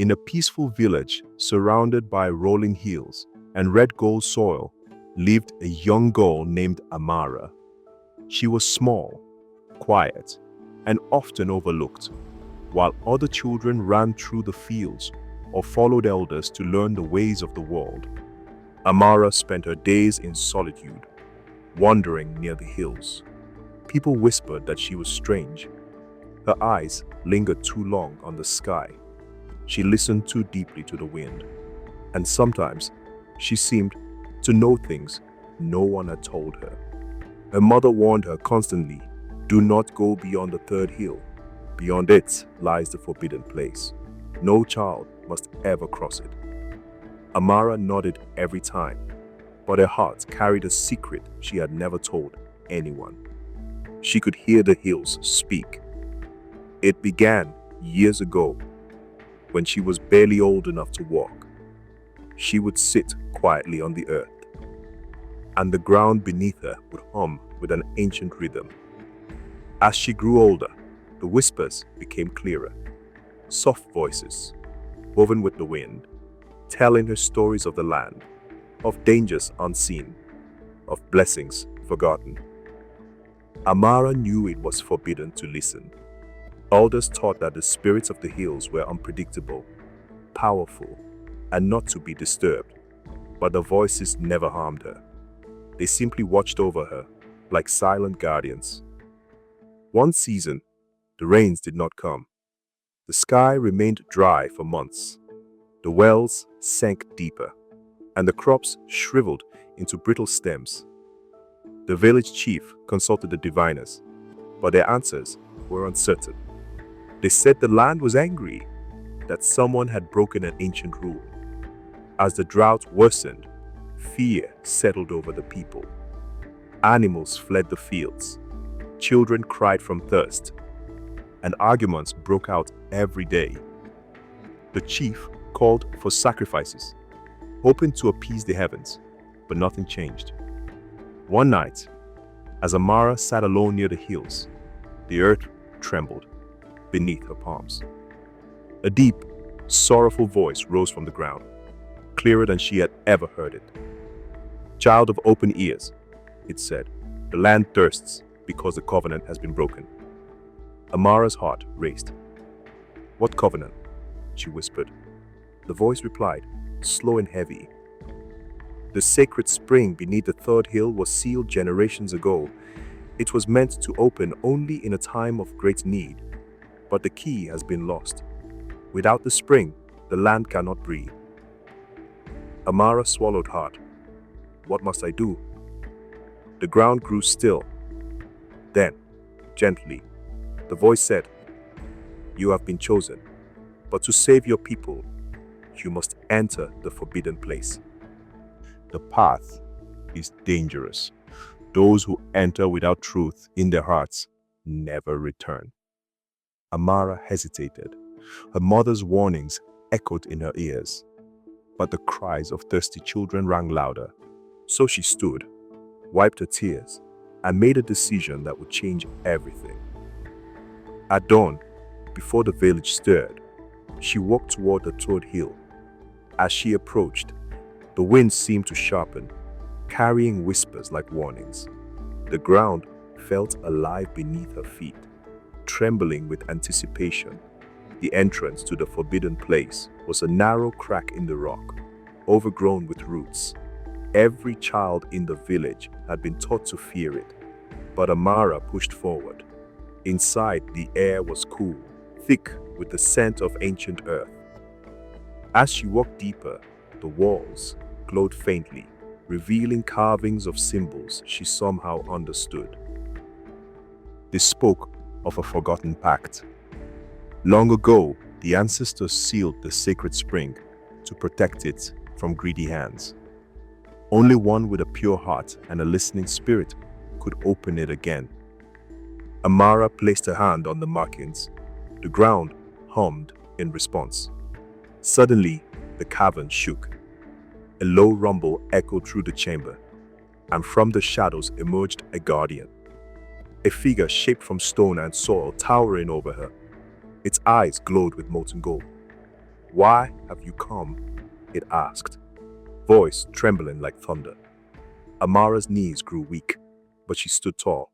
In a peaceful village surrounded by rolling hills and red gold soil lived a young girl named Amara. She was small, quiet, and often overlooked, while other children ran through the fields or followed elders to learn the ways of the world. Amara spent her days in solitude, wandering near the hills. People whispered that she was strange. Her eyes lingered too long on the sky. She listened too deeply to the wind, and sometimes she seemed to know things no one had told her. Her mother warned her constantly, "Do not go beyond the third hill. Beyond it lies the forbidden place. No child must ever cross it." Amara nodded every time, but her heart carried a secret she had never told anyone. She could hear the hills speak. It began years ago, when she was barely old enough to walk. She would sit quietly on the earth, and the ground beneath her would hum with an ancient rhythm. As she grew older, the whispers became clearer. Soft voices, woven with the wind, telling her stories of the land, of dangers unseen, of blessings forgotten. Amara knew it was forbidden to listen. Elders taught that the spirits of the hills were unpredictable, powerful, and not to be disturbed. But the voices never harmed her. They simply watched over her, like silent guardians. One season, the rains did not come. The sky remained dry for months. The wells sank deeper, and the crops shriveled into brittle stems. The village chief consulted the diviners, but their answers were uncertain. They said the land was angry, that someone had broken an ancient rule. As the drought worsened, fear settled over the people. Animals fled the fields, children cried from thirst, and arguments broke out every day. The chief called for sacrifices, hoping to appease the heavens, but nothing changed. One night, as Amara sat alone near the hills, the earth trembled beneath her palms. A deep, sorrowful voice rose from the ground, clearer than she had ever heard it. "Child of open ears," it said, "the land thirsts because the covenant has been broken." Amara's heart raced. "What covenant?" she whispered. The voice replied, slow and heavy. "The sacred spring beneath the third hill was sealed generations ago. It was meant to open only in a time of great need, but the key has been lost. Without the spring, the land cannot breathe." Amara swallowed hard. "What must I do?" The ground grew still. Then, gently, the voice said, "You have been chosen, but to save your people, you must enter the forbidden place. The path is dangerous. Those who enter without truth in their hearts never return." Amara hesitated. Her mother's warnings echoed in her ears, but the cries of thirsty children rang louder. So she stood, wiped her tears, and made a decision that would change everything. At dawn, before the village stirred, she walked toward the third hill. As she approached, the wind seemed to sharpen, carrying whispers like warnings. The ground felt alive beneath her feet, trembling with anticipation. The entrance to the forbidden place was a narrow crack in the rock, overgrown with roots. Every child in the village had been taught to fear it, but Amara pushed forward. Inside, the air was cool, thick with the scent of ancient earth. As she walked deeper, the walls glowed faintly, revealing carvings of symbols she somehow understood. They spoke of a forgotten pact. Long ago, the ancestors sealed the sacred spring to protect it from greedy hands. Only one with a pure heart and a listening spirit could open it again. Amara placed her hand on the markings. The ground hummed in response. Suddenly, the cavern shook. A low rumble echoed through the chamber, and from the shadows emerged a guardian. A figure shaped from stone and soil towering over her. Its eyes glowed with molten gold. "Why have you come?" it asked, voice trembling like thunder. Amara's knees grew weak, but she stood tall.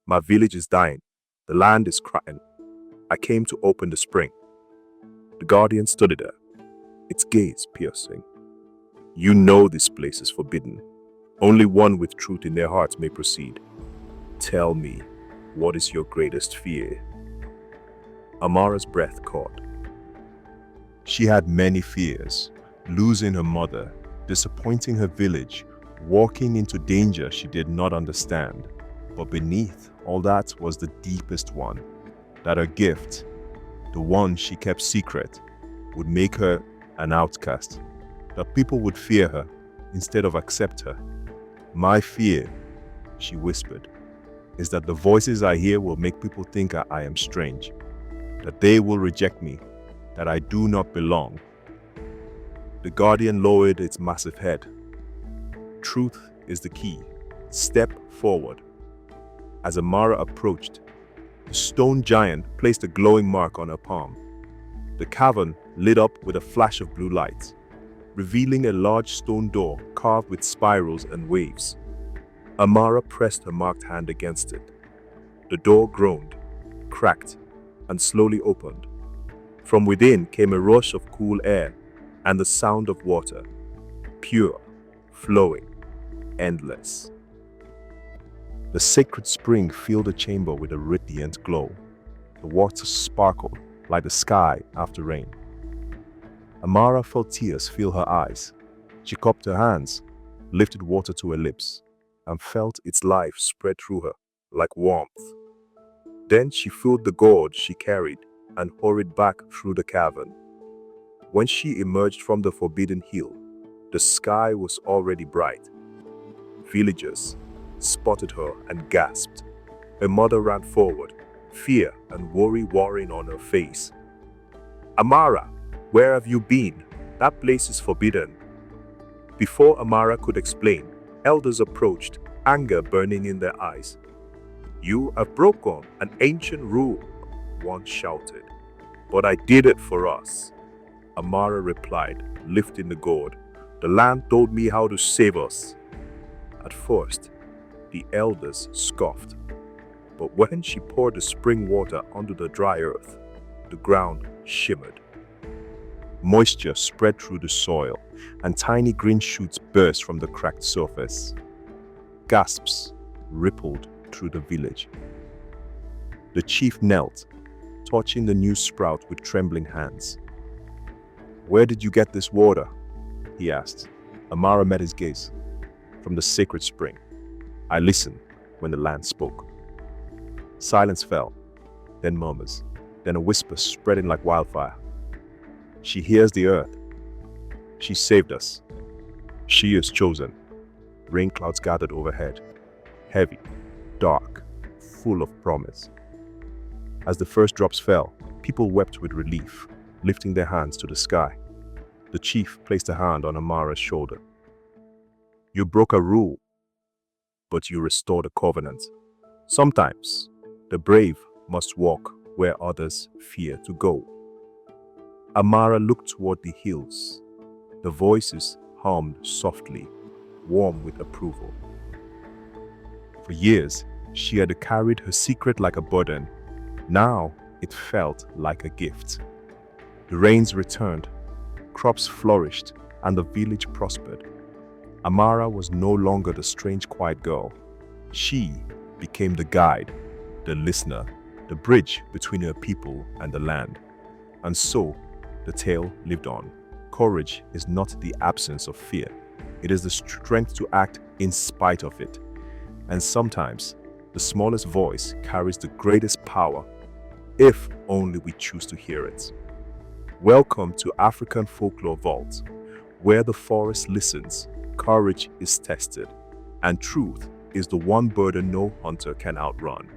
"My village is dying. The land is crying. I came to open the spring." The guardian studied her, its gaze piercing. "You know this place is forbidden. Only one with truth in their hearts may proceed. Tell me, what is your greatest fear?" Amara's breath caught. She had many fears: losing her mother, disappointing her village, walking into danger she did not understand. But beneath all that was the deepest one, that her gift, the one she kept secret, would make her an outcast, that people would fear her instead of accept her. "My fear," she whispered, "is that the voices I hear will make people think I am strange, that they will reject me, that I do not belong." The guardian lowered its massive head. "Truth is the key. Step forward." As Amara approached, the stone giant placed a glowing mark on her palm. The cavern lit up with a flash of blue light, revealing a large stone door carved with spirals and waves. Amara pressed her marked hand against it. The door groaned, cracked, and slowly opened. From within came a rush of cool air and the sound of water, pure, flowing, endless. The sacred spring filled the chamber with a radiant glow. The water sparkled like the sky after rain. Amara felt tears fill her eyes. She cupped her hands, lifted water to her lips, and felt its life spread through her like warmth. Then she filled the gourd she carried and hurried back through the cavern. When she emerged from the forbidden hill, the sky was already bright. Villagers spotted her and gasped. Her mother ran forward, fear and worry warring on her face. "Amara, where have you been? That place is forbidden." Before Amara could explain, elders approached, anger burning in their eyes. "You have broken an ancient rule," one shouted. "But I did it for us," Amara replied, lifting the gourd. "The land told me how to save us." At first, the elders scoffed, but when she poured the spring water onto the dry earth, the ground shimmered. Moisture spread through the soil, and tiny green shoots burst from the cracked surface. Gasps rippled through the village. The chief knelt, touching the new sprout with trembling hands. "Where did you get this water?" he asked. Amara met his gaze. "From the sacred spring." "I listened when the land spoke." Silence fell, then murmurs, then a whisper spreading like wildfire. "She hears the earth. She saved us. She is chosen." Rain clouds gathered overhead, heavy, dark, full of promise. As the first drops fell, people wept with relief, lifting their hands to the sky. The chief placed a hand on Amara's shoulder. "You broke a rule, but you restored a covenant. Sometimes, the brave must walk where others fear to go." Amara looked toward the hills. The voices hummed softly, warm with approval. For years, she had carried her secret like a burden. Now, it felt like a gift. The rains returned, crops flourished, and the village prospered. Amara was no longer the strange, quiet girl. She became the guide, the listener, the bridge between her people and the land. And so, the tale lived on. Courage is not the absence of fear. It is the strength to act in spite of it. And sometimes, the smallest voice carries the greatest power, if only we choose to hear it. Welcome to African Folklore Vault, where the forest listens, courage is tested, and truth is the one burden no hunter can outrun.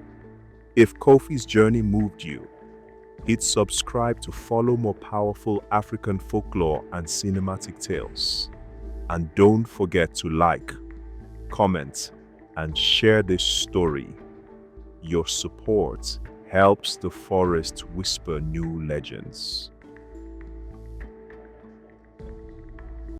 If Kofi's journey moved you, hit subscribe to follow more powerful African folklore and cinematic tales. And don't forget to like, comment, and share this story. Your support helps the forest whisper new legends.